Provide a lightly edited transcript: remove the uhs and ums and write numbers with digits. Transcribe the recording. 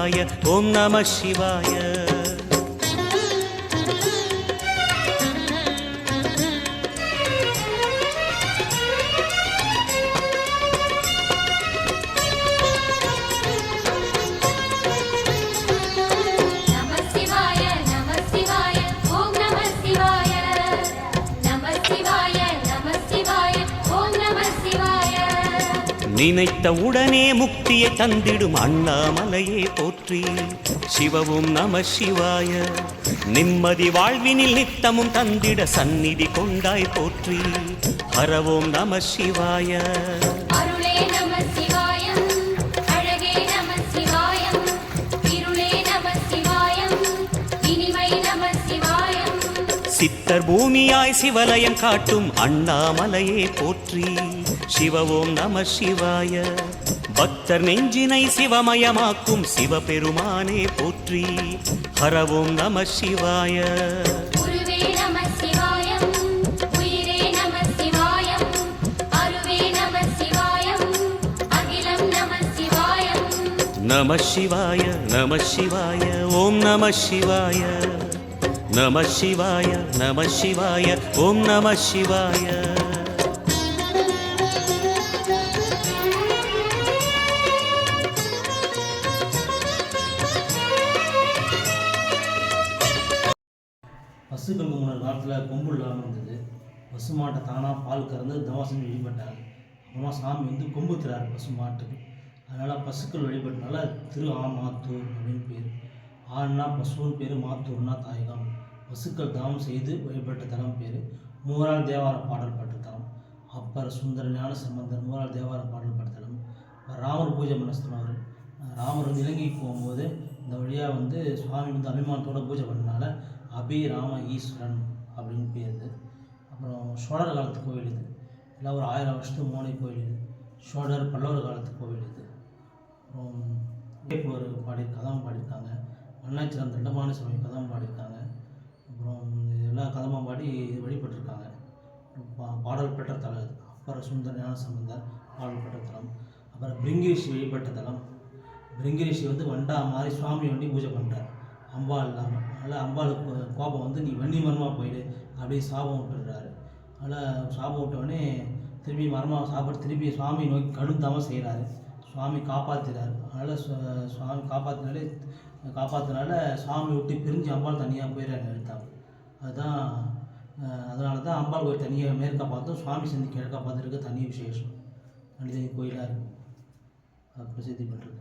சிவாய ஓம் நம சிவாய. நினைத்த உடனே முக்தியை தந்திடும் அண்ணாமலையே போற்றி. சிவவும் நம சிவாய. நிம்மதி வாழ்வினில் நித்தமும் தந்திட சந்நிதி கொண்டாய் போற்றி. ஹரவோம் நம சிவாய. சித்தர் பூமியாய் சிவலயம் காட்டும் அண்ணாமலையே போற்றி. சிவவோம் நம சிவாய. பக்தர் நெஞ்சினை சிவமயமாக்கும் சிவபெருமானே போற்றி. ஹரவோம் நம சிவாய. நம சிவாய நம சிவாய ஓம் நம சிவாய. நம சிவாய நம சிவாய ஓம் நம சிவாய. பசுக்களுக்கு முன்னாடி காலத்தில் கொம்பு இல்லாமல் இருந்தது. பசு மாட்டை தானாக பால் கறந்து தவாசம் வழிபட்டார். அப்புறமா சாமி வந்து கொம்பு தரார் பசு மாட்டுக்கு. அதனால் பசுக்கள் வழிபட்டனால திரு ஆமாத்தூர் அப்படின்னு பேர். ஆன்னா பசுன்னு பேர், மாத்தூர்னா தாயகம். பசுக்கள் தானம் செய்து வழிபட்ட தலம் பேர். மூவரால் தேவார பாடல் பட்ட தலம். அப்பர் சுந்தர ஞான சம்பந்தர் மூவரால் தேவார பாடல் பட்ட தலம். ராமர் பூஜை மனஸ்தலம். அவர் ராமர் வந்து இலங்கைக்கு போகும்போது இந்த வழியாக வந்து சுவாமி வந்து அபிமானத்தோட பூஜை பண்ணனால அபிராம ஈஸ்வரன் அப்படின்னு பேர். அப்புறம் சோழர் காலத்து கோவில் இது. எல்லாம் ஒரு 1000 வருஷத்துக்கு முன்னாடி கோவில் இது. சோழர் பல்லவர் காலத்து கோவில் இது. அப்புறம் ஒரு கதம் பாடியிருக்காங்க. அண்ணாச்சிரம் தண்டமான சுவாமி கதம் பாடியிருக்காங்க. அப்புறம் எல்லா கதமாக பாடி வழிபட்டிருக்காங்க. பாடல் பெற்ற தலம் இது. அப்புறம் சுந்தர ஞான சம்பந்தர் பாடல் பெற்ற தலம். அப்புறம் பிரிங்கிரிஷி வழிபட்ட தலம். பிரிங்கிரிஷி வந்து வண்டா மாதிரி சுவாமி வண்டி பூஜை பண்ணுறார் அம்பாள் இல்லாமல். அதனால் அம்பாளுக்கு கோபம் வந்து நீ வன்னி மரமாக போயிடு அப்படியே சாபம் விட்டுடுறாரு. அதனால் சாபம் விட்டோடனே திரும்பி மரமாக சாப்பிட்டு திரும்பி சுவாமி நோக்கி கடுந்தாமல் செய்கிறாரு. சுவாமி காப்பாற்றுறாரு. அதனால் சுவாமி காப்பாற்றினால சுவாமி விட்டு பிரிஞ்சு அம்பாள் தனியாக போயிடுறாங்க எடுத்தாங்க. அதுதான் அதனால தான் அம்பாள் கோயில் தனியாக மேற்கா பார்த்தோம், சுவாமி செஞ்சு கிழக்கா பார்த்துருக்கு. தனி விசேஷம் தனி கோயிலாக இருக்கும். அது பிரசித்தி பெற்றது.